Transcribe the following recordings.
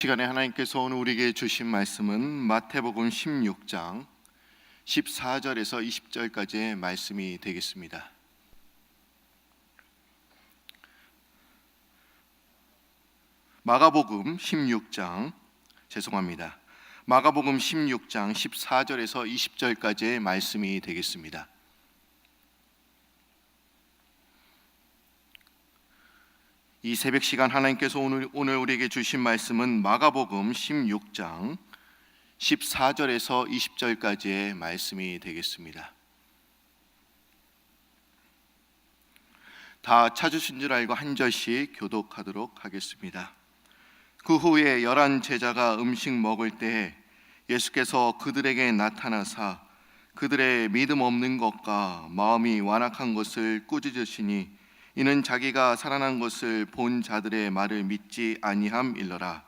시간에 하나님께서 오늘 우리에게 주신 말씀은 마태복음 16장 14절에서 20절까지의 말씀이 되겠습니다. 마가복음 16장 14절에서 20절까지의 말씀이 되겠습니다. 이 새벽 시간 하나님께서 오늘 우리에게 주신 말씀은 마가복음 16장 14절에서 20절까지의 말씀이 되겠습니다. 다 찾으신 줄 알고 한 절씩 교독하도록 하겠습니다. 그 후에 11 제자가 음식 먹을 때에 예수께서 그들에게 나타나사 그들의 믿음 없는 것과 마음이 완악한 것을 꾸짖으시니 이는 자기가 살아난 것을 본 자들의 말을 믿지 아니함일러라.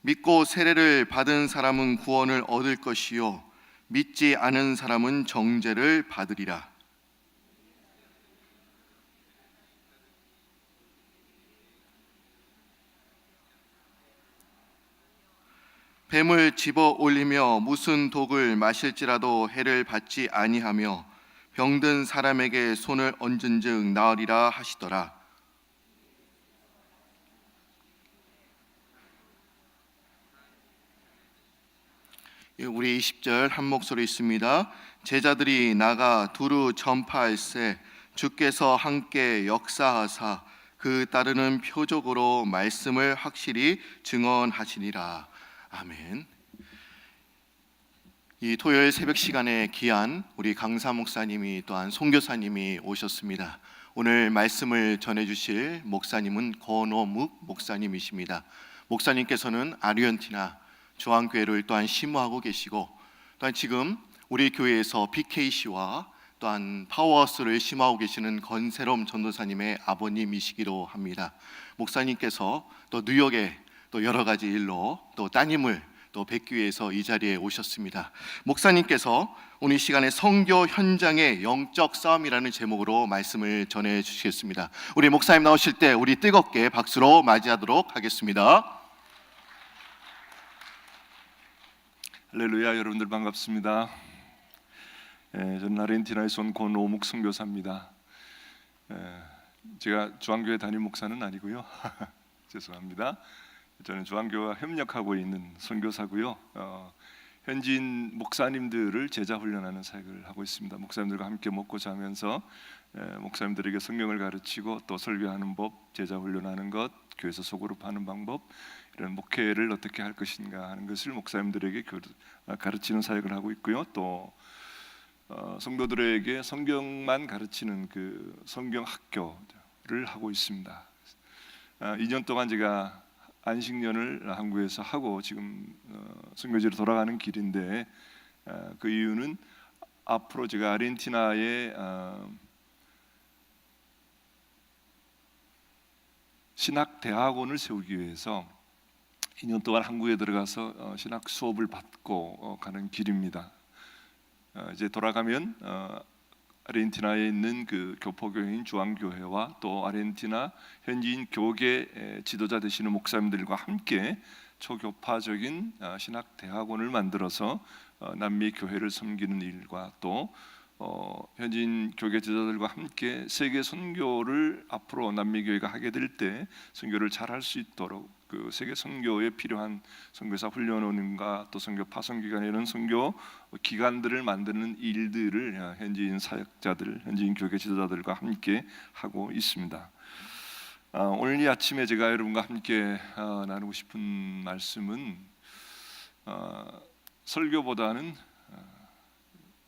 믿고 세례를 받은 사람은 구원을 얻을 것이요 믿지 않은 사람은 정죄를 받으리라. 뱀을 집어 올리며 무슨 독을 마실지라도 해를 받지 아니하며 병든 사람에게 손을 얹은즉 나으리라 하시더라. 우리 20절 한 목소리 있습니다. 제자들이 나가 두루 전파할세 주께서 함께 역사하사 그 따르는 표적으로 말씀을 확실히 증언하시니라. 아멘. 이 토요일 새벽 시간에 귀한 우리 강사 목사님이 또한 선교사님이 오셨습니다. 오늘 말씀을 전해주실 목사님은 권오묵 목사님이십니다. 목사님께서는 아르헨티나 중앙교회를 또한 심호하고 계시고 또한 지금 우리 교회에서 BKC와 또한 파워하우스를 심호하고 계시는 권세롬 전도사님의 아버님이시기도 합니다. 목사님께서 또 뉴욕에 또 여러 가지 일로 또 따님을 또 뵙기 위해서 이 자리에 오셨습니다. 목사님께서 오늘 시간에 선교 현장의 영적 싸움이라는 제목으로 말씀을 전해 주시겠습니다. 우리 목사님 나오실 때 우리 뜨겁게 박수로 맞이하도록 하겠습니다. 할렐루야. 여러분들 반갑습니다. 저는 아르헨티나에서 온 권오묵 선교사입니다. 제가 중앙교회 담임 목사는 아니고요. 죄송합니다. 저는 중앙교회와 협력하고 있는 선교사고요. 현지인 목사님들을 제자 훈련하는 사역을 하고 있습니다. 목사님들과 함께 먹고 자면서 목사님들에게 성경을 가르치고 또 설교하는 법, 제자 훈련하는 것, 교회에서 소그룹하는 방법, 이런 목회를 어떻게 할 것인가 하는 것을 목사님들에게 가르치는 사역을 하고 있고요. 또 성도들에게 성경만 가르치는 그 성경 학교를 하고 있습니다. 2년 동안 제가 안식년을 한국에서 하고 지금 선교지로 돌아가는 길인데 그 이유는 앞으로 제가 아르헨티나에 신학대학원을 세우기 위해서 2년 동안 한국에 들어가서 신학 수업을 받고 가는 길입니다. 이제 돌아가면 아르헨티나에 있는 그 교포교회인 중앙교회와 또 아르헨티나 현지인 교계 지도자 되시는 목사님들과 함께 초교파적인 신학대학원을 만들어서 남미 교회를 섬기는 일과 또 현지인 교계 지도자들과 함께 세계 선교를 앞으로 남미 교회가 하게 될 때 선교를 잘 할 수 있도록 그 세계 선교에 필요한 선교사 훈련원과 또 선교 파송 기관에 이런 선교 기관들을 만드는 일들을 현지인 사역자들, 현지인 교계 지도자들과 함께 하고 있습니다. 오늘 이 아침에 제가 여러분과 함께 나누고 싶은 말씀은 설교보다는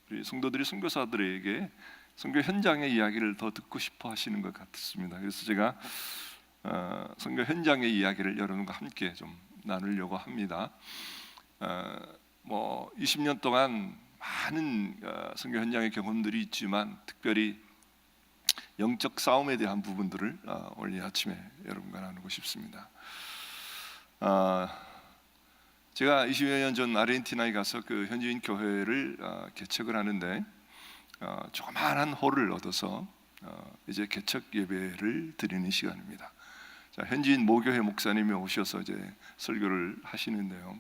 우리 성도들이 선교사들에게 선교 현장의 이야기를 더 듣고 싶어 하시는 것 같습니다. 그래서 제가 선교 현장의 이야기를 여러분과 함께 좀 나누려고 합니다. 20년 동안 많은 선교 현장의 경험들이 있지만 특별히 영적 싸움에 대한 부분들을 오늘 아침에 여러분과 나누고 싶습니다. 제가 20여 년 전 아르헨티나에 가서 그 현지인 교회를 개척을 하는데 조그마한 홀을 얻어서 이제 개척 예배를 드리는 시간입니다. 자, 현지인 모교회 목사님이 오셔서 이제 설교를 하시는데요.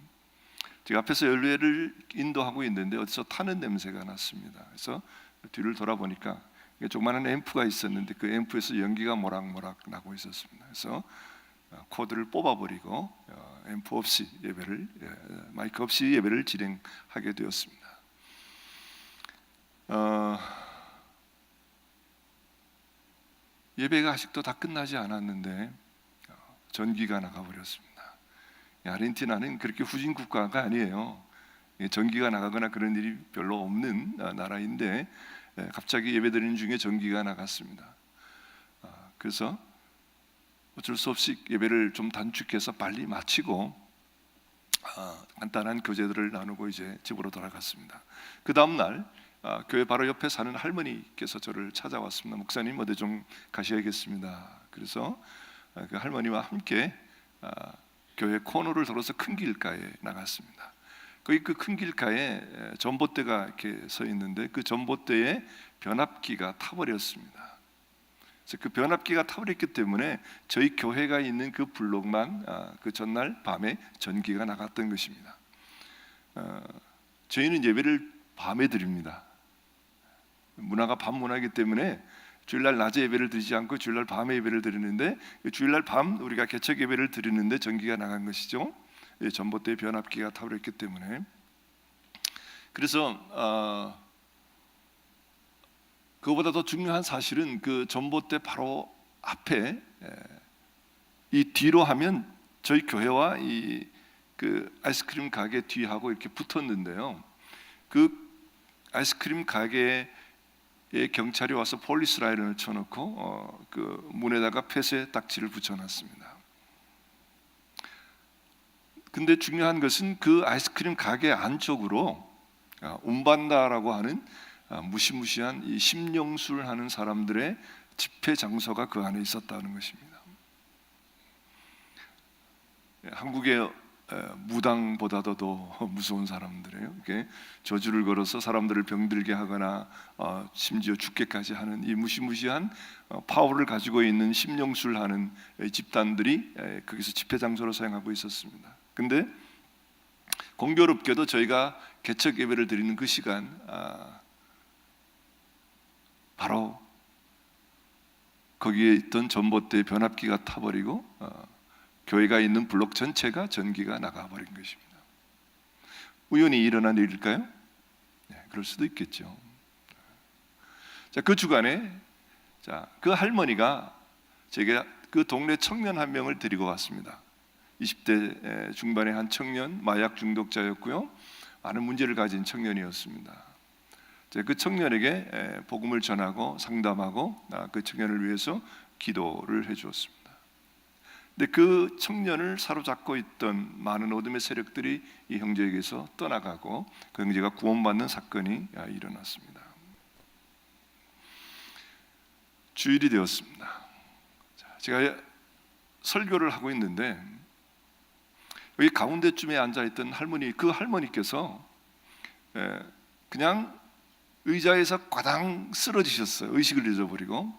제가 앞에서 예배를 인도하고 있는데 어디서 타는 냄새가 났습니다. 그래서 뒤를 돌아보니까 조그마한 앰프가 있었는데 그 앰프에서 연기가 모락모락 나고 있었습니다. 그래서 코드를 뽑아버리고 앰프 없이 예배를, 마이크 없이 예배를 진행하게 되었습니다. 예배가 아직도 다 끝나지 않았는데 전기가 나가버렸습니다. 아르헨티나는 그렇게 후진 국가가 아니에요. 전기가 나가거나 그런 일이 별로 없는 나라인데 갑자기 예배드리는 중에 전기가 나갔습니다. 그래서 어쩔 수 없이 예배를 좀 단축해서 빨리 마치고 간단한 교제들을 나누고 이제 집으로 돌아갔습니다. 그 다음 날 교회 바로 옆에 사는 할머니께서 저를 찾아왔습니다. 목사님 어디 좀 가셔야겠습니다. 그래서 그 할머니와 함께 교회 코너를 돌아서 큰 길가에 나갔습니다. 거기 그 큰 길가에 전봇대가 이렇게 서 있는데 그 전봇대에 변압기가 타버렸습니다. 그래서 그 변압기가 타버렸기 때문에 저희 교회가 있는 그 블록만 그 전날 밤에 전기가 나갔던 것입니다. 저희는 예배를 밤에 드립니다. 문화가 밤 문화이기 때문에 주일날 낮에 예배를 드리지 않고 주일날 밤에 예배를 드리는데 주일날 밤 우리가 개척 예배를 드리는데 전기가 나간 것이죠. 전봇대에 변압기가 타버렸기 때문에. 그래서 그거보다 더 중요한 사실은 그 전봇대 바로 앞에 이 뒤로 하면 저희 교회와 이 그 아이스크림 가게 뒤하고 이렇게 붙었는데요. 그 아이스크림 가게에 경찰이 와서 폴리스 라인을 쳐놓고 그 문에다가 폐쇄 딱지를 붙여놨습니다. 근데 중요한 것은 그 아이스크림 가게 안쪽으로 움반다라고 하는 무시무시한 이 심령술 하는 사람들의 집회 장소가 그 안에 있었다는 것입니다. 한국의 무당보다도 더 무서운 사람들이에요. 이게 저주를 걸어서 사람들을 병들게 하거나 심지어 죽게까지 하는 이 무시무시한 파워를 가지고 있는 심령술하는 집단들이 거기서 집회 장소로 사용하고 있었습니다. 근데 공교롭게도 저희가 개척 예배를 드리는 그 시간 바로 거기에 있던 전봇대 변압기가 타버리고 교회가 있는 블록 전체가 전기가 나가버린 것입니다. 우연히 일어난 일일까요? 네, 그럴 수도 있겠죠. 자, 그 주간에 그 할머니가 제가 그 동네 청년 한 명을 데리고 왔습니다. 20대 중반의 한 청년, 마약 중독자였고요. 많은 문제를 가진 청년이었습니다. 그 청년에게 복음을 전하고 상담하고 그 청년을 위해서 기도를 해주었습니다. 근데 그 청년을 사로잡고 있던 많은 어둠의 세력들이 이 형제에게서 떠나가고 그 형제가 구원받는 사건이 일어났습니다. 주일이 되었습니다. 제가 설교를 하고 있는데 여기 가운데쯤에 앉아있던 할머니, 그 할머니께서 그냥 의자에서 과당 쓰러지셨어요. 의식을 잃어버리고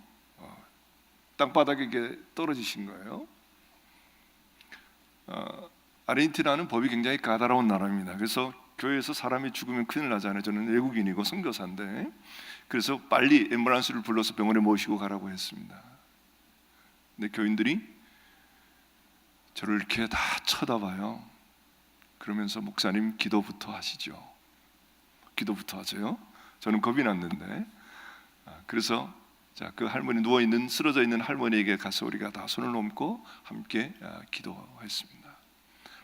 땅바닥에 이렇게 떨어지신 거예요. 아르헨티나는 법이 굉장히 까다로운 나라입니다. 그래서 교회에서 사람이 죽으면 큰일 나잖아요. 저는 외국인이고 선교사인데 그래서 빨리 앰뷸런스를 불러서 병원에 모시고 가라고 했습니다. 근데 교인들이 저를 이렇게 다 쳐다봐요. 그러면서 목사님 기도부터 하시죠. 기도부터 하세요. 저는 겁이 났는데 그래서 그 할머니 누워있는 쓰러져 있는 할머니에게 가서 우리가 다 손을 얹고 함께 기도했습니다.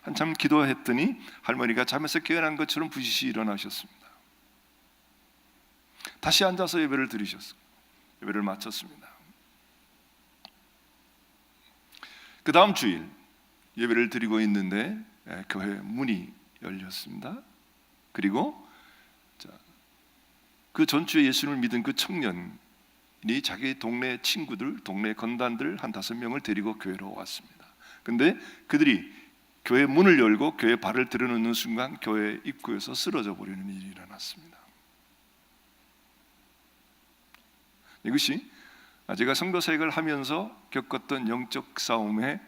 한참 기도했더니 할머니가 잠에서 깨어난 것처럼 부시시 일어나셨습니다. 다시 앉아서 예배를 드리셨습니다. 예배를 마쳤습니다. 그 다음 주일 예배를 드리고 있는데 교회 문이 열렸습니다. 그리고 그 전주에 예수님을 믿은 그 청년이 자기 동네 친구들, 동네 건단들 한 5명을 데리고 교회로 왔습니다. 근데 그들이 교회 문을 열고 교회 발을 들여놓는 순간 교회 입구에서 쓰러져 버리는 일이 일어났습니다. 이것이 제가 선교사역을 하면서 겪었던 영적 싸움의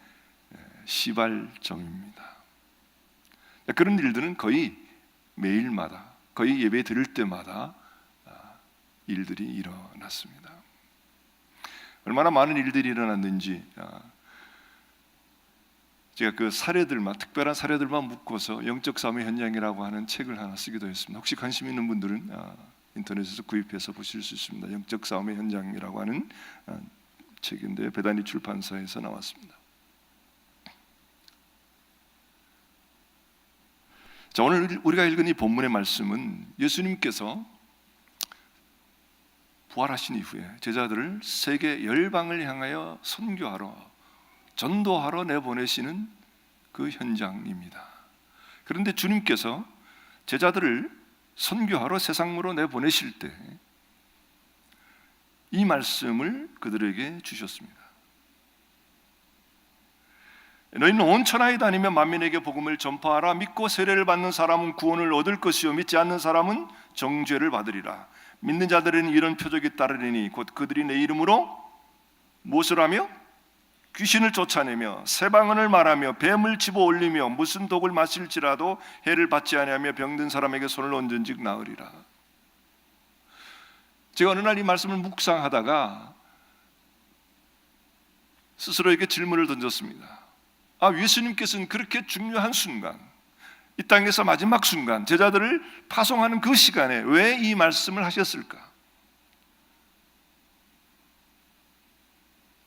시발점입니다. 그런 일들은 거의 매일마다, 거의 예배 드릴 때마다 일들이 일어났습니다. 얼마나 많은 일들이 일어났는지 제가 그 사례들만, 특별한 사례들만 묶어서 영적 싸움의 현장이라고 하는 책을 하나 쓰기도 했습니다. 혹시 관심 있는 분들은 인터넷에서 구입해서 보실 수 있습니다. 영적 싸움의 현장이라고 하는 책인데 베다니 출판사에서 나왔습니다. 자, 오늘 우리가 읽은 이 본문의 말씀은 예수님께서 부활하신 이후에 제자들을 세계 열방을 향하여 선교하러, 전도하러 내보내시는 그 현장입니다. 그런데 주님께서 제자들을 선교하러 세상으로 내보내실 때 이 말씀을 그들에게 주셨습니다. 너희는 온 천하에 다니며 만민에게 복음을 전파하라. 믿고 세례를 받는 사람은 구원을 얻을 것이요 믿지 않는 사람은 정죄를 받으리라. 믿는 자들은 이런 표적이 따르리니 곧 그들이 내 이름으로 무엇을 하며 귀신을 쫓아내며 새 방언을 말하며 뱀을 집어 올리며 무슨 독을 마실지라도 해를 받지 아니하며 병든 사람에게 손을 얹은즉 나으리라. 제가 어느 날 이 말씀을 묵상하다가 스스로에게 질문을 던졌습니다. 예수님께서는 그렇게 중요한 순간, 이 땅에서 마지막 순간 제자들을 파송하는 그 시간에 왜 이 말씀을 하셨을까?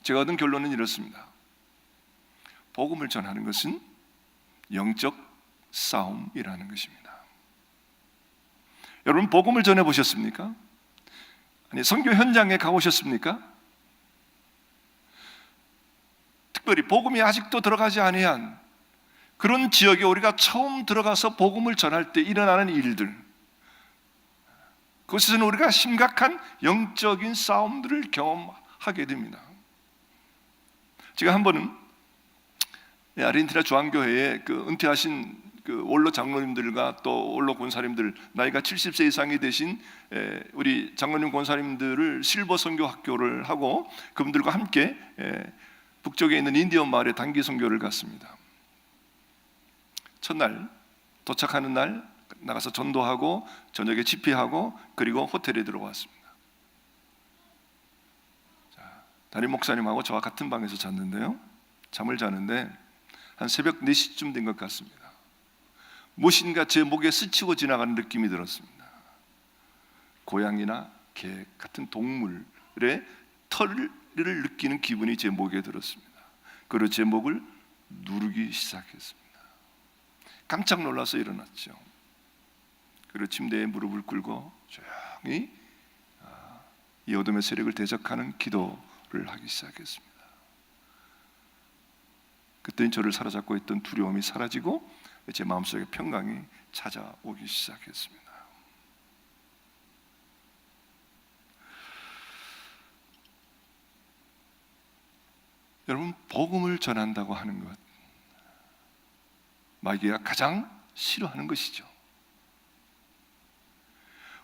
제가 얻은 결론은 이렇습니다. 복음을 전하는 것은 영적 싸움이라는 것입니다. 여러분, 복음을 전해 보셨습니까? 아니, 선교 현장에 가보셨습니까? 특별히 복음이 아직도 들어가지 아니한 그런 지역에 우리가 처음 들어가서 복음을 전할 때 일어나는 일들, 그것에서는 우리가 심각한 영적인 싸움들을 경험하게 됩니다. 제가 한 번은 아르헨티나 중앙교회에 은퇴하신 원로 장로님들과 또 원로 권사님들, 나이가 70세 이상이 되신 우리 장로님 권사님들을 실버 선교 학교를 하고 그분들과 함께 북쪽에 있는 인디언 마을에 단기 선교를 갔습니다. 첫날 도착하는 날 나가서 전도하고 저녁에 집회하고 그리고 호텔에 들어왔습니다. 담임 목사님하고 저와 같은 방에서 잤는데요, 잠을 자는데 한 새벽 4시쯤 된 것 같습니다. 무엇인가 제 목에 스치고 지나가는 느낌이 들었습니다. 고양이나 개 같은 동물의 털을 느끼는 기분이 제 목에 들었습니다. 그리고 제 목을 누르기 시작했습니다. 깜짝 놀라서 일어났죠. 그리고 침대에 무릎을 꿇고 조용히 이 어둠의 세력을 대적하는 기도를 하기 시작했습니다. 그때는 저를 사로잡고 있던 두려움이 사라지고 제 마음속에 평강이 찾아오기 시작했습니다. 여러분, 복음을 전한다고 하는 것, 마귀가 가장 싫어하는 것이죠.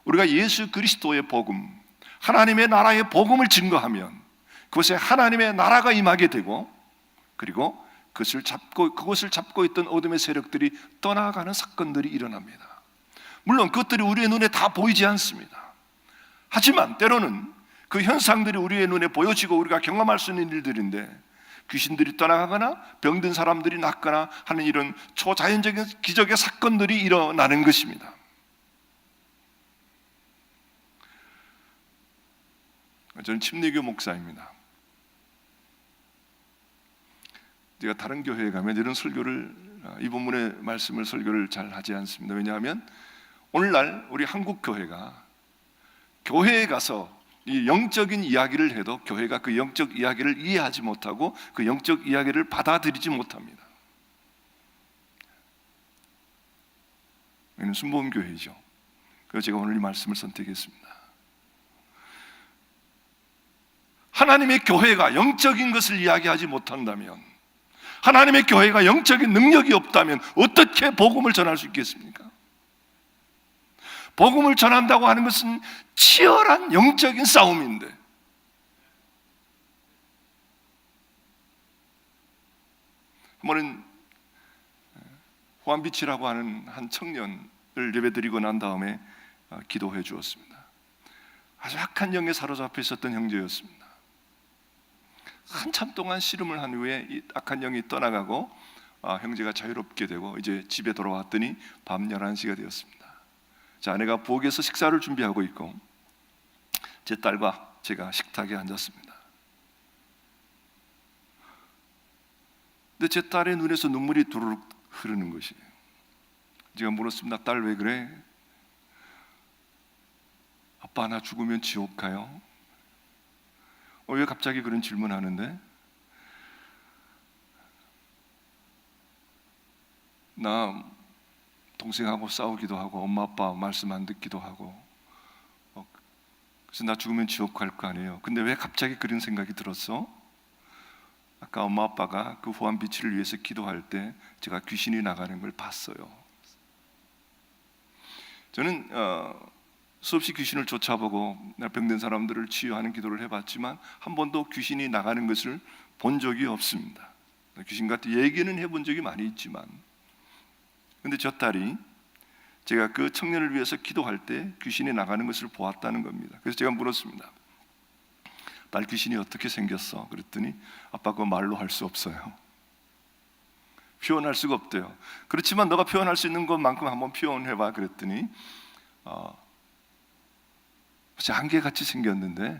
우리가 예수 그리스도의 복음, 하나님의 나라의 복음을 증거하면 그것에 하나님의 나라가 임하게 되고, 그리고 그것을 잡고 있던 어둠의 세력들이 떠나가는 사건들이 일어납니다. 물론 그것들이 우리의 눈에 다 보이지 않습니다. 하지만 때로는 그 현상들이 우리의 눈에 보여지고 우리가 경험할 수 있는 일들인데, 귀신들이 떠나가거나 병든 사람들이 낫거나 하는 이런 초자연적인 기적의 사건들이 일어나는 것입니다. 저는 침례교 목사입니다. 제가 다른 교회에 가면 이런 설교를, 이 본문의 말씀을 설교를 잘 하지 않습니다. 왜냐하면 오늘날 우리 한국 교회가 교회에 가서 이 영적인 이야기를 해도 교회가 그 영적 이야기를 이해하지 못하고 그 영적 이야기를 받아들이지 못합니다. 여기는 순복음교회이죠. 그래서 제가 오늘 이 말씀을 선택했습니다. 하나님의 교회가 영적인 것을 이야기하지 못한다면, 하나님의 교회가 영적인 능력이 없다면 어떻게 복음을 전할 수 있겠습니까? 복음을 전한다고 하는 것은 치열한 영적인 싸움인데, 한 번은 후안비치라고 하는 한 청년을 예배드리고 난 다음에 기도해 주었습니다. 아주 악한 영에 사로잡혀 있었던 형제였습니다. 한참 동안 씨름을 한 후에 이 악한 영이 떠나가고 형제가 자유롭게 되고 이제 집에 돌아왔더니 밤 11시가 되었습니다. 자, 아내가 부엌에서 식사를 준비하고 있고 제 딸과 제가 식탁에 앉았습니다. 근데 제 딸의 눈에서 눈물이 두루룩 흐르는 것이에요. 제가 물었습니다. 딸 왜 그래? 아빠 나 죽으면 지옥 가요? 왜 갑자기 그런 질문하는데? 나 동생하고 싸우기도 하고 엄마 아빠 말씀 안 듣기도 하고 그래서 나 죽으면 지옥 갈 거 아니에요. 근데 왜 갑자기 그런 생각이 들었어? 아까 엄마 아빠가 그 후한비치를 위해서 기도할 때 제가 귀신이 나가는 걸 봤어요. 저는 수없이 귀신을 쫓아보고 병든 사람들을 치유하는 기도를 해봤지만 한 번도 귀신이 나가는 것을 본 적이 없습니다. 귀신과 얘기는 해본 적이 많이 있지만, 근데 저 딸이 제가 그 청년을 위해서 기도할 때 귀신이 나가는 것을 보았다는 겁니다. 그래서 제가 물었습니다. 딸 귀신이 어떻게 생겼어? 그랬더니 아빠 그거 말로 할 수 없어요. 표현할 수가 없대요. 그렇지만 너가 표현할 수 있는 것만큼 한번 표현해봐. 그랬더니 안개같이 생겼는데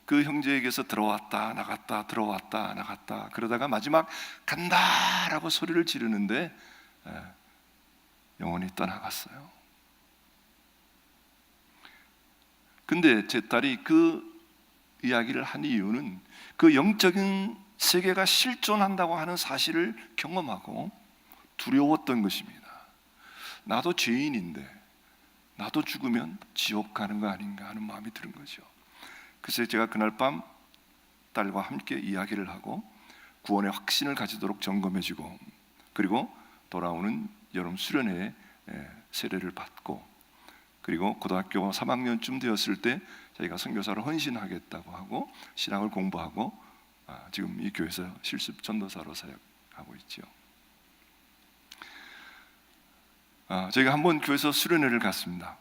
그 형제에게서 들어왔다 나갔다 들어왔다 나갔다 그러다가 마지막 간다라고 소리를 지르는데 영혼이 떠나갔어요. 근데 제 딸이 그 이야기를 한 이유는 그 영적인 세계가 실존한다고 하는 사실을 경험하고 두려웠던 것입니다. 나도 죄인인데 나도 죽으면 지옥 가는 거 아닌가 하는 마음이 드는 거죠. 그래서 제가 그날 밤 딸과 함께 이야기를 하고 구원의 확신을 가지도록 점검해주고, 그리고 돌아오는 여름 수련회에 세례를 받고, 그리고 고등학교 3학년쯤 되었을 때 자기가 선교사로 헌신하겠다고 하고 신학을 공부하고 지금 이 교회에서 실습 전도사로 사역하고 있죠. 저희가 한번 교회에서 수련회를 갔습니다.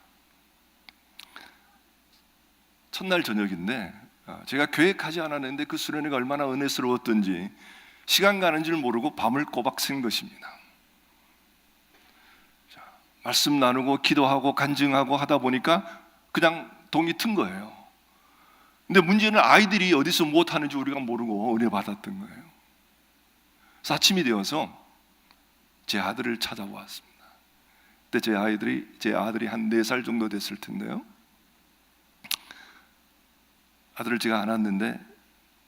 첫날 저녁인데 제가 계획하지 않았는데 그 수련회가 얼마나 은혜스러웠던지 시간 가는 줄 모르고 밤을 꼬박 샌 것입니다. 자, 말씀 나누고 기도하고 간증하고 하다 보니까 그냥 동이 튼 거예요. 근데 문제는 아이들이 어디서 무엇 하는지 우리가 모르고 은혜 받았던 거예요. 그래서 아침이 되어서 제 아들을 찾아보았습니다. 그때 제 아들이 한 4살 정도 됐을 텐데요. 아들을 제가 안았는데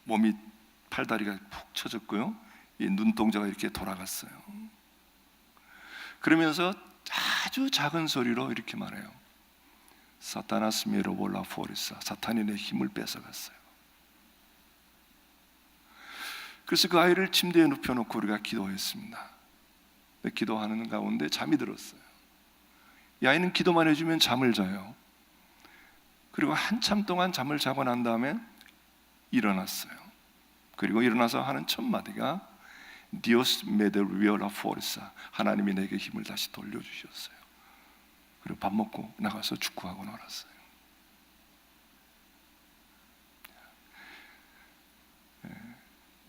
몸이 팔다리가 푹 처졌고요. 이 눈동자가 이렇게 돌아갔어요. 그러면서 아주 작은 소리로 이렇게 말해요. 사타나스 메로볼라 포리사, 사탄이 내 힘을 뺏어갔어요. 그래서 그 아이를 침대에 눕혀놓고 우리가 기도했습니다. 기도하는 가운데 잠이 들었어요. 이 아이는 기도만 해주면 잠을 자요. 그리고 한참 동안 잠을 자고 난 다음에 일어났어요. 그리고 일어나서 하는 첫 마디가 Dios me devolvió la fuerza, 하나님이 내게 힘을 다시 돌려주셨어요. 그리고 밥 먹고 나가서 축구하고 놀았어요.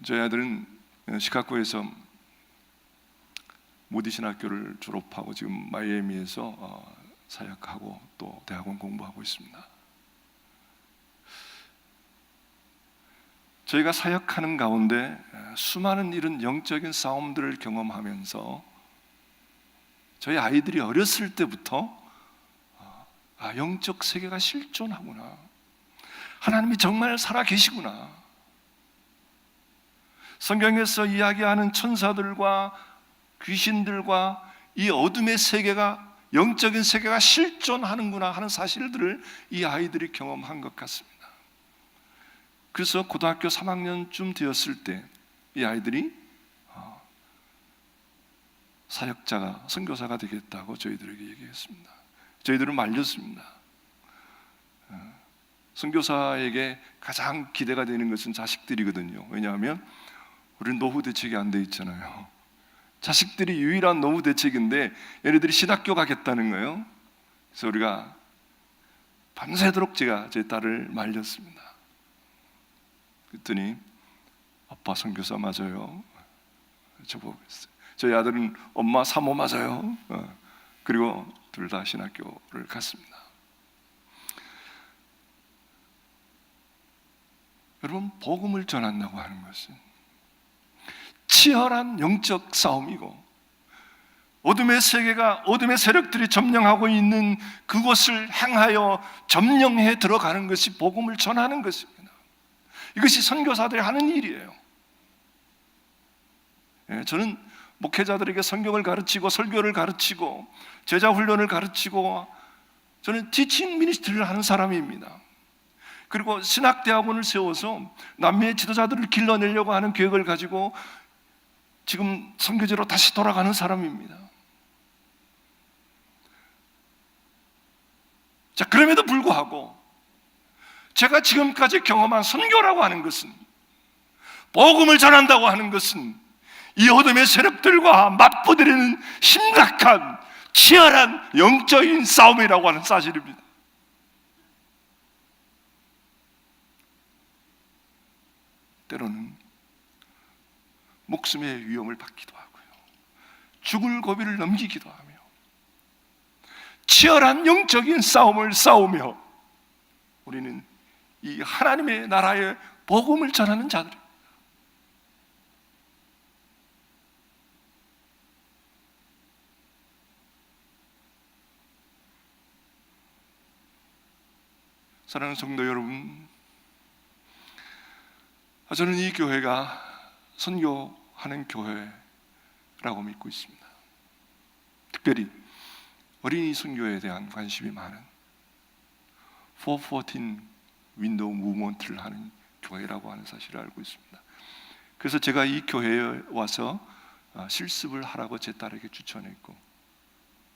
저희 아들은 시카고에서 모디 신학교를 졸업하고 지금 마이애미에서 사역하고 또 대학원 공부하고 있습니다. 저희가 사역하는 가운데 수많은 이런 영적인 싸움들을 경험하면서 저희 아이들이 어렸을 때부터 영적 세계가 실존하구나, 하나님이 정말 살아 계시구나, 성경에서 이야기하는 천사들과 귀신들과 이 어둠의 세계가, 영적인 세계가 실존하는구나 하는 사실들을 이 아이들이 경험한 것 같습니다. 그래서 고등학교 3학년쯤 되었을 때 이 아이들이 사역자가, 선교사가 되겠다고 저희들에게 얘기했습니다. 저희들은 말렸습니다. 선교사에게 가장 기대가 되는 것은 자식들이거든요. 왜냐하면 우리는 노후 대책이 안 돼 있잖아요. 자식들이 유일한 노후 대책인데 얘네들이 신학교 가겠다는 거예요. 그래서 우리가 밤새도록 제가 제 딸을 말렸습니다. 그랬더니 아빠 선교사 맞아요. 저보고 했어요. 저희 아들은 엄마 사모 맞아요. 그리고 둘 다 신학교를 갔습니다. 여러분, 복음을 전한다고 하는 것은 치열한 영적 싸움이고, 어둠의 세계가, 어둠의 세력들이 점령하고 있는 그곳을 향하여 점령해 들어가는 것이 복음을 전하는 것입니다. 이것이 선교사들이 하는 일이에요. 저는 목회자들에게 성경을 가르치고 설교를 가르치고 제자 훈련을 가르치고, 저는 티칭 미니스트리를 하는 사람입니다. 그리고 신학대학원을 세워서 남미의 지도자들을 길러내려고 하는 계획을 가지고 지금 선교지로 다시 돌아가는 사람입니다. 자, 그럼에도 불구하고 제가 지금까지 경험한 선교라고 하는 것은, 복음을 전한다고 하는 것은 이 어둠의 세력들과 맞부대는 심각한 치열한 영적인 싸움이라고 하는 사실입니다. 때로는 목숨의 위험을 받기도 하고요, 죽을 고비를 넘기기도 하며 치열한 영적인 싸움을 싸우며 우리는 이 하나님의 나라의 복음을 전하는 자들입니다. 사랑하는 성도 여러분, 저는 이 교회가 선교하는 교회라고 믿고 있습니다. 특별히 어린이 선교에 대한 관심이 많은 414 윈도우 무브먼트를 하는 교회라고 하는 사실을 알고 있습니다. 그래서 제가 이 교회에 와서 실습을 하라고 제 딸에게 추천했고,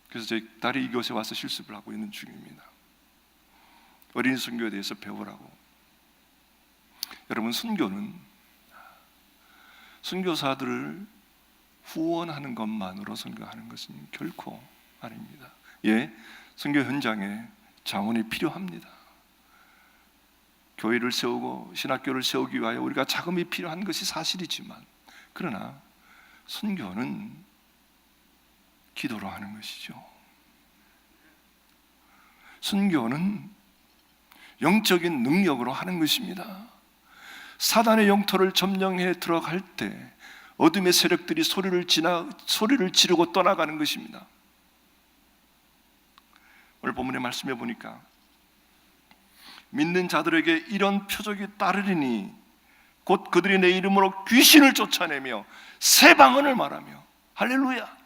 그래서 제 딸이 이곳에 와서 실습을 하고 있는 중입니다. 어린이 선교에 대해서 배우라고. 여러분, 선교는 선교사들을 후원하는 것만으로 선교하는 것은 결코 아닙니다. 예, 선교 현장에 자원이 필요합니다. 교회를 세우고 신학교를 세우기 위하여 우리가 자금이 필요한 것이 사실이지만, 그러나 선교는 기도로 하는 것이죠. 선교는 영적인 능력으로 하는 것입니다. 사단의 영토를 점령해 들어갈 때 어둠의 세력들이 소리를 지르고 떠나가는 것입니다. 오늘 본문의 말씀해 보니까 믿는 자들에게 이런 표적이 따르리니 곧 그들이 내 이름으로 귀신을 쫓아내며 새 방언을 말하며. 할렐루야.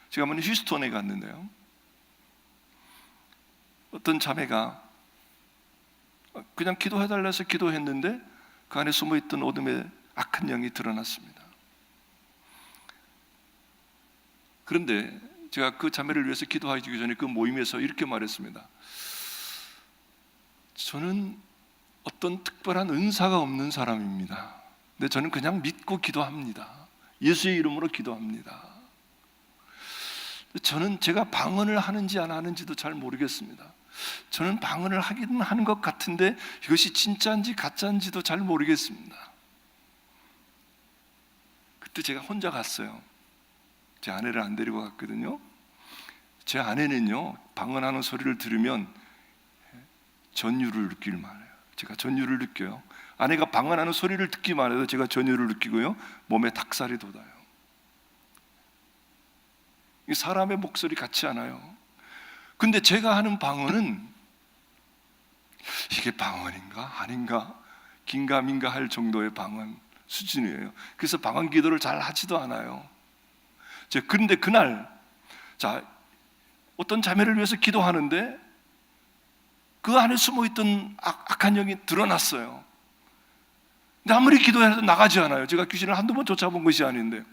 제가 한번 휴스턴에 갔는데요, 어떤 자매가 그냥 기도해달라 해서 기도했는데 그 안에 숨어있던 어둠의 악한 영이 드러났습니다. 그런데 제가 그 자매를 위해서 기도하기 전에 그 모임에서 이렇게 말했습니다. 저는 어떤 특별한 은사가 없는 사람입니다. 근데 저는 그냥 믿고 기도합니다. 예수의 이름으로 기도합니다. 저는 제가 방언을 하는지 안 하는지도 잘 모르겠습니다. 저는 방언을 하긴 하는 것 같은데 이것이 진짜인지 가짜인지도 잘 모르겠습니다. 그때 제가 혼자 갔어요. 제 아내를 안 데리고 갔거든요. 제 아내는요, 방언하는 소리를 들으면 전율을 느끼기만 해요. 제가 전율을 느껴요. 아내가 방언하는 소리를 듣기만 해도 제가 전율을 느끼고요, 몸에 닭살이 돋아요. 이 사람의 목소리 같지 않아요. 근데 제가 하는 방언은 이게 방언인가 아닌가 긴가민가 할 정도의 방언 수준이에요. 그래서 방언 기도를 잘 하지도 않아요. 그런데 그날 어떤 자매를 위해서 기도하는데 그 안에 숨어있던 악한 영이 드러났어요. 근데 아무리 기도해도 나가지 않아요. 제가 귀신을 한두 번 쫓아본 것이 아닌데,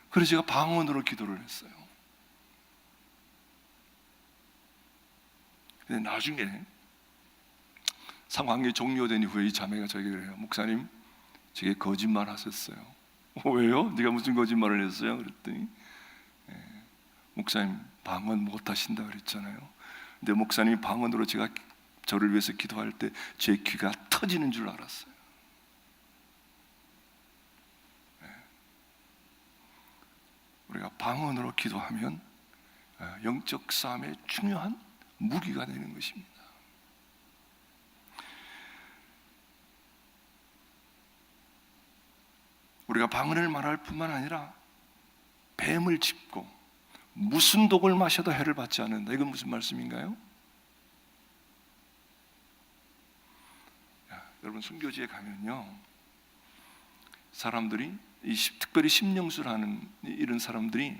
그래서 제가 방언으로 기도를 했어요. 근데 나중에 상황이 종료된 이후에 이 자매가 저에게 그래요. 목사님, 제게 거짓말 하셨어요. 왜요? 네가 무슨 거짓말을 했어요? 그랬더니 목사님 방언 못 하신다 그랬잖아요. 근데 목사님이 방언으로 제가 저를 위해서 기도할 때 제 귀가 터지는 줄 알았어요. 우리가 방언으로 기도하면 영적 싸움의 중요한 무기가 되는 것입니다. 우리가 방언을 말할 뿐만 아니라 뱀을 짚고 무슨 독을 마셔도 해를 받지 않는다. 이건 무슨 말씀인가요? 여러분 순교지에 가면요, 사람들이 특별히 심령술하는 이런 사람들이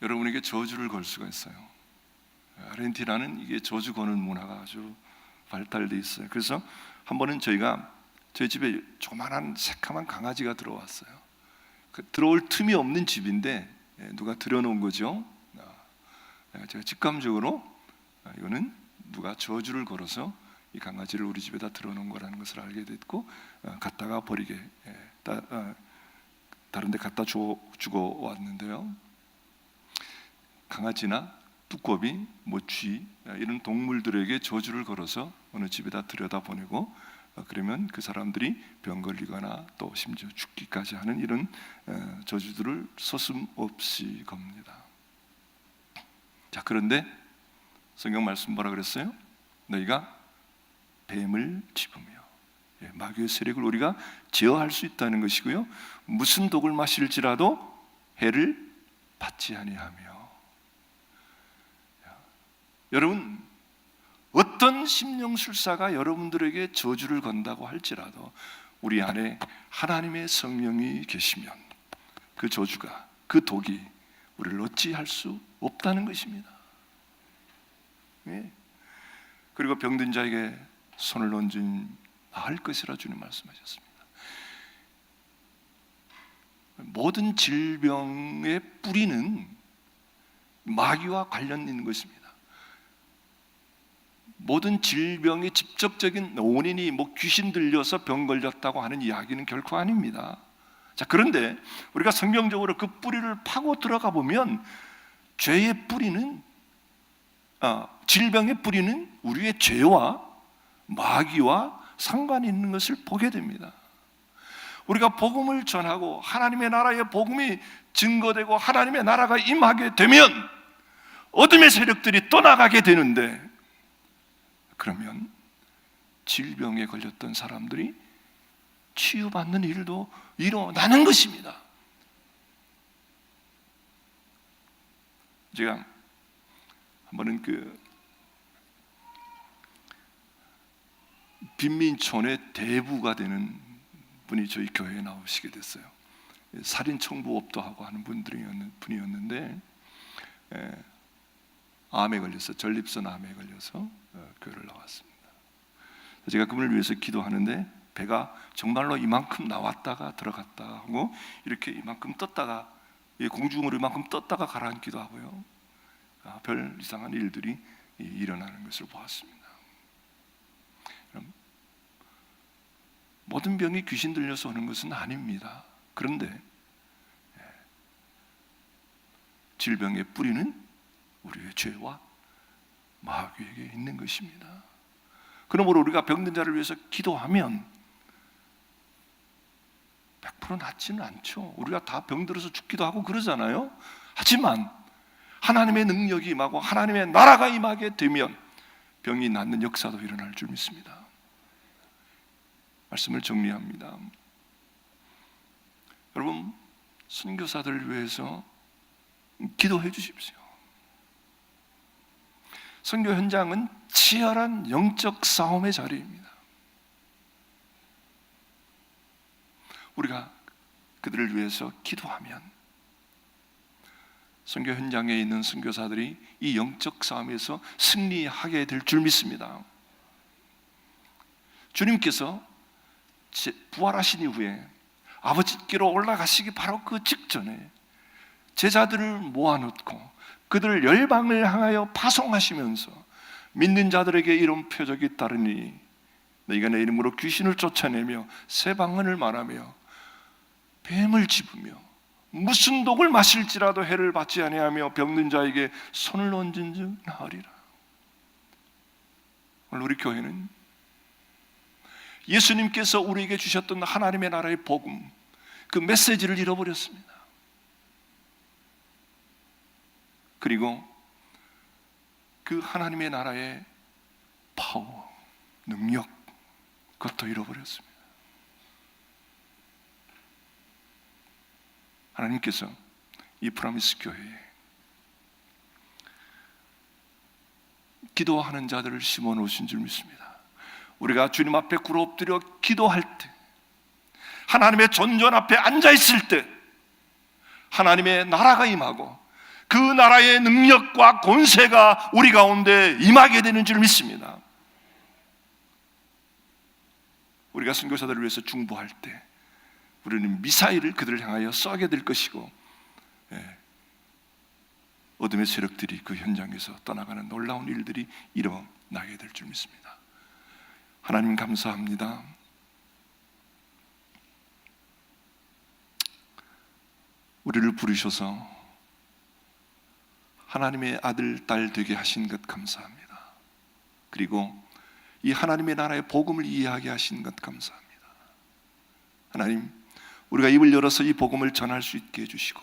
여러분에게 저주를 걸 수가 있어요. 아르헨티나는 이게 저주 거는 문화가 아주 발달돼 있어요. 그래서 한 번은 저희 집에 조그만한 새카만 강아지가 들어왔어요. 들어올 틈이 없는 집인데 누가 들여놓은 거죠. 제가 직감적으로 이거는 누가 저주를 걸어서 이 강아지를 우리 집에다 들어놓은 거라는 것을 알게 됐고, 갖다가 버리게 다른 데 갖다 주고 왔는데요, 강아지나 두꺼비, 쥐 이런 동물들에게 저주를 걸어서 어느 집에다 들여다보내고 그러면 그 사람들이 병 걸리거나 또 심지어 죽기까지 하는 이런 저주들을 서슴없이 겁니다. 자, 그런데 성경 말씀 뭐라 그랬어요? 너희가 뱀을 짚으며, 마귀의 세력을 우리가 제어할 수 있다는 것이고요, 무슨 독을 마실지라도 해를 받지 아니하며. 여러분, 어떤 심령술사가 여러분들에게 저주를 건다고 할지라도 우리 안에 하나님의 성령이 계시면 그 저주가, 그 독이 우리를 어찌할 수 없다는 것입니다. 그리고 병든 자에게 손을 얹은 나을 것이라 주님 말씀하셨습니다. 모든 질병의 뿌리는 마귀와 관련 있는 것입니다. 모든 질병의 직접적인 원인이 귀신 들려서 병 걸렸다고 하는 이야기는 결코 아닙니다. 자, 그런데 우리가 성경적으로 그 뿌리를 파고 들어가 보면 죄의 뿌리는, 질병의 뿌리는 우리의 죄와 마귀와 상관이 있는 것을 보게 됩니다. 우리가 복음을 전하고 하나님의 나라의 복음이 증거되고 하나님의 나라가 임하게 되면 어둠의 세력들이 떠나가게 되는데, 그러면 질병에 걸렸던 사람들이 치유받는 일도 일어나는 것입니다. 제가 한 번은 빈민촌의 대부가 되는 분이 저희 교회에 나오시게 됐어요. 살인 청부업도 하고 하는 분이었는데 암에 걸려서, 전립선 암에 걸려서 교회를 나왔습니다. 제가 그분을 위해서 기도하는데 배가 정말로 이만큼 나왔다가 들어갔다 하고 이렇게 이만큼 떴다가, 공중으로 이만큼 떴다가 가라앉기도 하고요, 별 이상한 일들이 일어나는 것을 보았습니다. 모든 병이 귀신 들려서 오는 것은 아닙니다. 그런데 질병의 뿌리는 우리의 죄와 마귀에게 있는 것입니다. 그러므로 우리가 병든 자를 위해서 기도하면 100% 낫지는 않죠. 우리가 다 병들어서 죽기도 하고 그러잖아요. 하지만 하나님의 능력이 임하고 하나님의 나라가 임하게 되면 병이 낫는 역사도 일어날 줄 믿습니다. 말씀을 정리합니다. 여러분, 선교사들을 위해서 기도해 주십시오. 선교 현장은 치열한 영적 싸움의 자리입니다. 우리가 그들을 위해서 기도하면 선교 현장에 있는 선교사들이 이 영적 싸움에서 승리하게 될 줄 믿습니다. 주님께서 부활하신 이후에 아버지께로 올라가시기 바로 그 직전에 제자들을 모아놓고 그들을 열방을 향하여 파송하시면서 믿는 자들에게 이런 표적이 따르니 너희가 내 이름으로 귀신을 쫓아내며 새 방언을 말하며 뱀을 집으며 무슨 독을 마실지라도 해를 받지 아니하며 병든 자에게 손을 얹은즉 나으리라. 오늘 우리 교회는 예수님께서 우리에게 주셨던 하나님의 나라의 복음, 그 메시지를 잃어버렸습니다. 그리고 그 하나님의 나라의 파워, 능력, 그것도 잃어버렸습니다. 하나님께서 이 프라미스 교회에 기도하는 자들을 심어 놓으신 줄 믿습니다. 우리가 주님 앞에 꿇어 엎드려 기도할 때, 하나님의 존전 앞에 앉아 있을 때 하나님의 나라가 임하고 그 나라의 능력과 권세가 우리 가운데 임하게 되는 줄 믿습니다. 우리가 선교사들을 위해서 중보할 때 우리는 미사일을 그들을 향하여 쏘게 될 것이고, 어둠의 세력들이 그 현장에서 떠나가는 놀라운 일들이 일어나게 될 줄 믿습니다. 하나님 감사합니다. 우리를 부르셔서 하나님의 아들, 딸 되게 하신 것 감사합니다. 그리고 이 하나님의 나라의 복음을 이해하게 하신 것 감사합니다. 하나님, 우리가 입을 열어서 이 복음을 전할 수 있게 해주시고,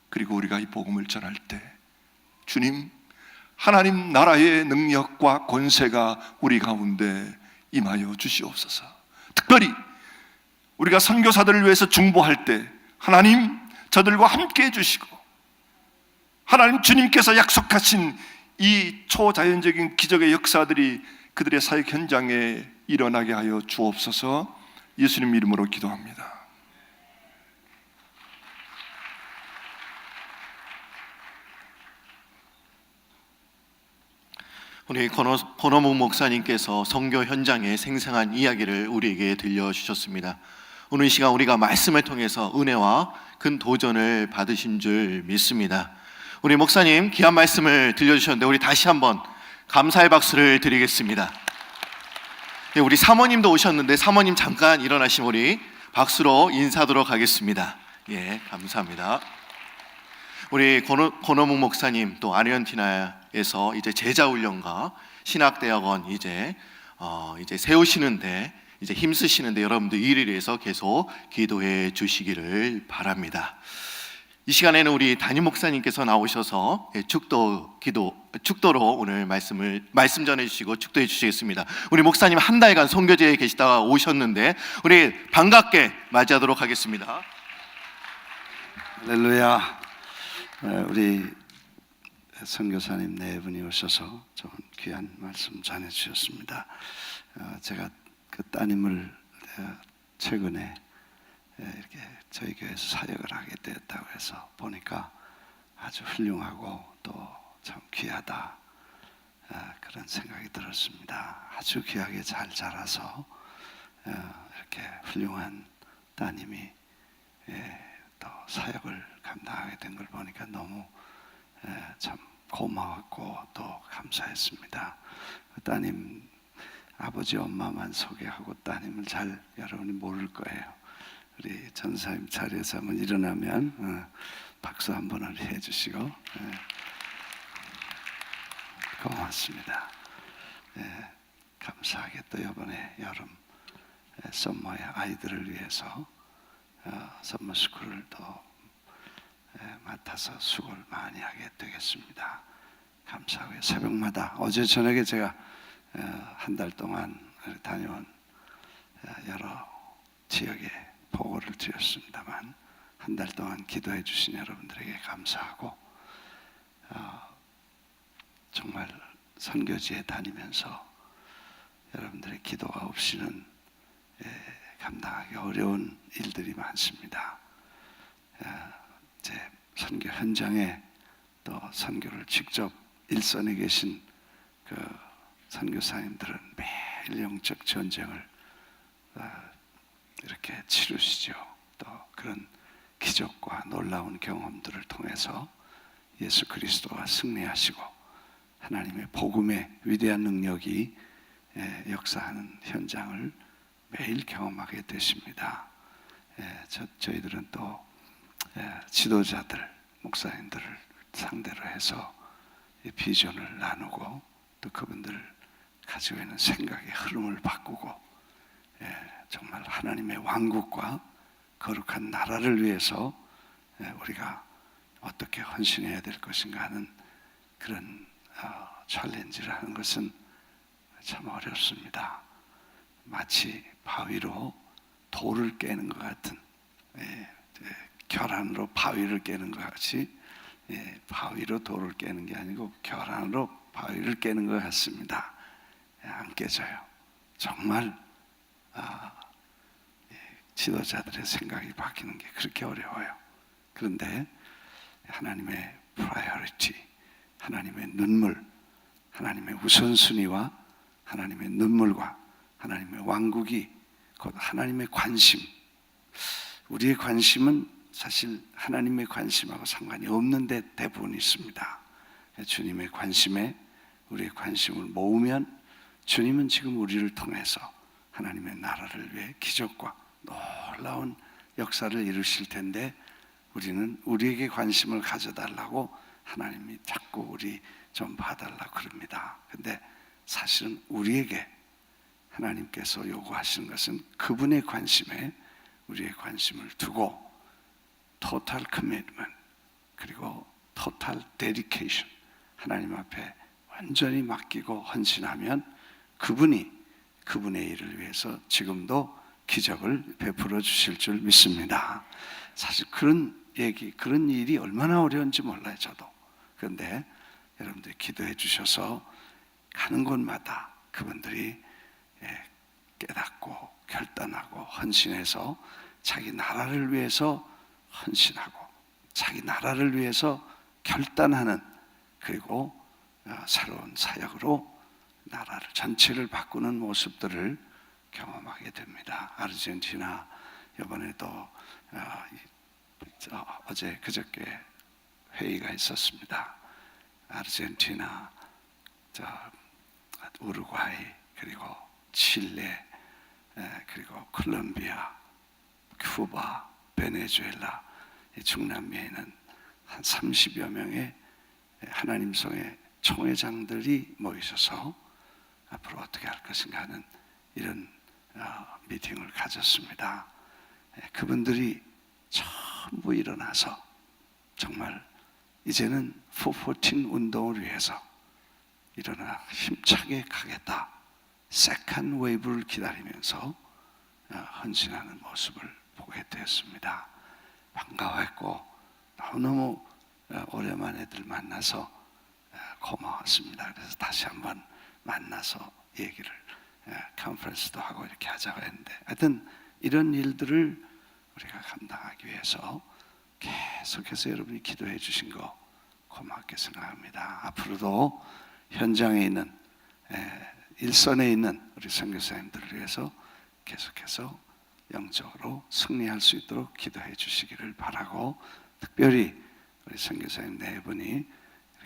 그리고 우리가 이 복음을 전할 때 주님, 하나님 나라의 능력과 권세가 우리 가운데 임하여 주시옵소서. 특별히 우리가 선교사들을 위해서 중보할 때 하나님 저들과 함께 해주시고, 하나님 주님께서 약속하신 이 초자연적인 기적의 역사들이 그들의 사역 현장에 일어나게 하여 주옵소서. 예수님 이름으로 기도합니다. 우리 권호묵 목사님께서 선교 현장의 생생한 이야기를 우리에게 들려주셨습니다. 오늘 이 시간 우리가 말씀을 통해서 은혜와 큰 도전을 받으신 줄 믿습니다. 우리 목사님 귀한 말씀을 들려주셨는데 우리 다시 한번 감사의 박수를 드리겠습니다. 우리 사모님도 오셨는데 사모님 잠깐 일어나시면 우리 박수로 인사하도록 하겠습니다. 예, 감사합니다. 우리 권호묵 목사님 또 아르헨티나에서 이제 제자훈련과 신학대학원 이제 세우시는데 이제 힘쓰시는데 여러분들 이를 위해서 계속 기도해 주시기를 바랍니다. 이 시간에는 우리 담임 목사님께서 나오셔서 축도로 오늘 말씀 전해 주시고 축도해 주시겠습니다. 우리 목사님 한 달간 선교지에 계시다가 오셨는데 우리 반갑게 맞이하도록 하겠습니다. 할렐루야. 우리 선교사님 네 분이 오셔서 좋은 귀한 말씀 전해 주셨습니다. 제가 그 따님을 최근에 이렇게 저희 교회에서 사역을 하게 되었다고 해서 보니까 아주 훌륭하고 또 참 귀하다, 그런 생각이 들었습니다. 아주 귀하게 잘 자라서 이렇게 훌륭한 따님이 또 사역을 감당하게 된 걸 보니까 너무 참 고마웠고 또 감사했습니다. 따님 아버지 엄마만 소개하고 따님을 잘 여러분이 모를 거예요. 우리 전사님 자리에서 한번 일어나면 박수 한 번을 해주시고 고맙습니다. 감사하게 또 이번에 여름 썸머에 아이들을 위해서 썸머스쿨을 또 맡아서 수고를 많이 하게 되겠습니다. 감사하고요. 새벽마다 어제 저녁에 제가 한 달 동안 다녀온 여러 지역에 보고를 드렸습니다만 한 달 동안 기도해 주신 여러분들에게 감사하고 정말 선교지에 다니면서 여러분들의 기도가 없이는 감당하기 어려운 일들이 많습니다. 제 선교 현장에 또 선교를 직접 일선에 계신 그 선교사님들은 매일 영적 전쟁을 이렇게 치르시죠. 또 그런 기적과 놀라운 경험들을 통해서 예수 그리스도가 승리하시고 하나님의 복음의 위대한 능력이 역사하는 현장을 매일 경험하게 되십니다. 저희들은 또 지도자들, 목사님들을 상대로 해서 비전을 나누고 또 그분들 가지고 있는 생각의 흐름을 바꾸고 정말 하나님의 왕국과 거룩한 나라를 위해서 우리가 어떻게 헌신해야 될 것인가 하는 그런 챌린지를 하는 것은 참 어렵습니다. 마치 바위로 돌을 깨는 것 같은, 결안으로 바위를 깨는 것 같이, 바위로 돌을 깨는 게 아니고 결안으로 바위를 깨는 것 같습니다. 안 깨져요. 정말 지도자들의 생각이 바뀌는 게 그렇게 어려워요. 그런데 하나님의 프라이어리티, 하나님의 눈물, 하나님의 우선순위와 하나님의 눈물과 하나님의 왕국이 곧 하나님의 관심, 우리의 관심은 사실 하나님의 관심하고 상관이 없는데 대부분 있습니다. 주님의 관심에 우리의 관심을 모으면 주님은 지금 우리를 통해서 하나님의 나라를 위해 기적과 놀라운 역사를 이루실 텐데 우리는 우리에게 관심을 가져달라고 하나님이 자꾸 우리 좀 봐달라고 그럽니다. 근데 사실은 우리에게 하나님께서 요구하시는 것은 그분의 관심에 우리의 관심을 두고 total commitment 그리고 total dedication 하나님 앞에 완전히 맡기고 헌신하면 그분이 그분의 일을 위해서 지금도 기적을 베풀어 주실 줄 믿습니다. 사실 그런 일이 얼마나 어려운지 몰라요, 저도. 그런데 여러분들이 기도해 주셔서 가는 곳마다 그분들이 깨닫고 결단하고 헌신해서 자기 나라를 위해서 헌신하고 자기 나라를 위해서 결단하는 그리고 새로운 사역으로 나라를 전체를 바꾸는 모습들을 경험하게 됩니다. 아르헨티나 이번에도 어제 그저께 회의가 있었습니다. 아르헨티나, 우루과이, 그리고 칠레, 그리고 콜롬비아, 쿠바, 베네수엘라 중남미에 있는 한 30여 명의 하나님 성의 총회장들이 모이셔서 앞으로 어떻게 할 것인가 하는 이런 미팅을 가졌습니다. 그분들이 전부 일어나서 정말 이제는 414 운동을 위해서 일어나 힘차게 가겠다. 세컨 웨이브를 기다리면서 헌신하는 모습을 보게 되었습니다. 반가웠고 너무너무 오랜만에들 만나서 고마웠습니다. 그래서 다시 한번 만나서 얘기를 컨퍼런스도 하고 이렇게 하자고 했는데 하여튼 이런 일들을 우리가 감당하기 위해서 계속해서 여러분이 기도해 주신 거 고맙게 생각합니다. 앞으로도 현장에 있는 일선에 있는 우리 선교사님들을 위해서 계속해서 영적으로 승리할 수 있도록 기도해 주시기를 바라고 특별히 우리 선교사님 네 분이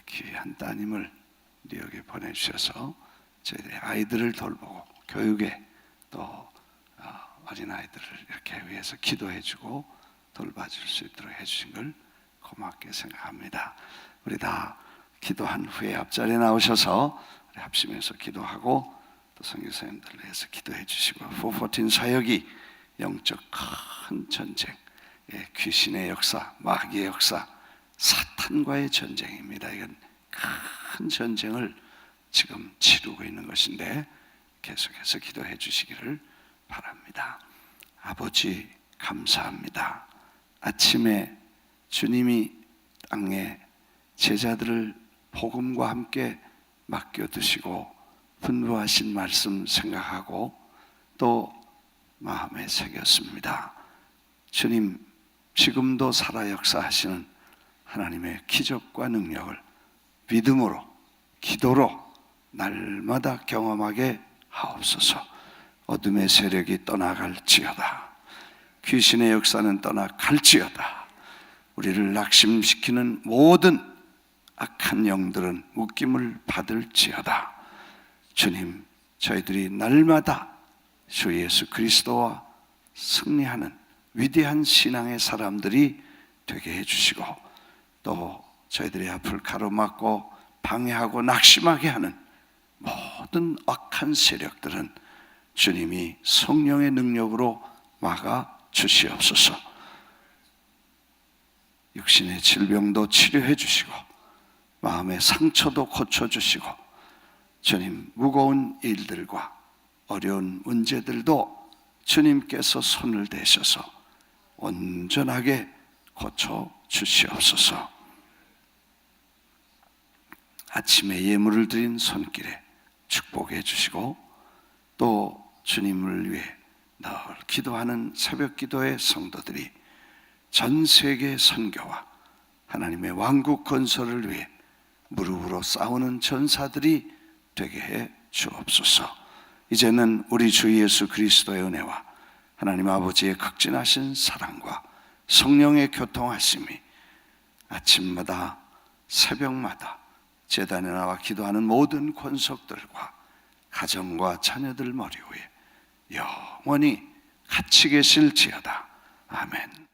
귀한 따님을 뉴욕에 보내주셔서 저희들의 아이들을 돌보고 교육에 또 어린아이들을 이렇게 위해서 기도해주고 돌봐줄 수 있도록 해주신 걸 고맙게 생각합니다. 우리 다 기도한 후에 앞자리에 나오셔서 우리 합심해서 기도하고 또 선교사님들을 위해서 기도해 주시고 414 사역이 영적 큰 전쟁, 귀신의 역사, 마귀의 역사, 사탄과의 전쟁입니다. 이건 큰 전쟁을 지금 치르고 있는 것인데 계속해서 기도해 주시기를 바랍니다. 아버지 감사합니다. 아침에 주님이 땅에 제자들을 복음과 함께 맡겨두시고 분부하신 말씀 생각하고 또 마음에 새겼습니다. 주님 지금도 살아 역사하시는 하나님의 기적과 능력을 믿음으로 기도로 날마다 경험하게 하옵소서. 어둠의 세력이 떠나갈지어다. 귀신의 역사는 떠나갈지어다. 우리를 낙심시키는 모든 악한 영들은 묶임을 받을지어다. 주님 저희들이 날마다 주 예수 그리스도와 승리하는 위대한 신앙의 사람들이 되게 해주시고, 또 저희들의 앞을 가로막고 방해하고 낙심하게 하는 모든 악한 세력들은 주님이 성령의 능력으로 막아 주시옵소서. 육신의 질병도 치료해 주시고 마음의 상처도 고쳐 주시고, 주님 무거운 일들과 어려운 문제들도 주님께서 손을 대셔서 온전하게 고쳐 주시옵소서. 아침에 예물을 드린 손길에 축복해 주시고, 또 주님을 위해 늘 기도하는 새벽 기도의 성도들이 전 세계 선교와 하나님의 왕국 건설을 위해 무릎으로 싸우는 전사들이 되게 해 주옵소서. 이제는 우리 주 예수 그리스도의 은혜와 하나님 아버지의 극진하신 사랑과 성령의 교통하심이 아침마다 새벽마다 제단에 나와 기도하는 모든 권속들과 가정과 자녀들 머리 위에 영원히 같이 계실지어다. 아멘.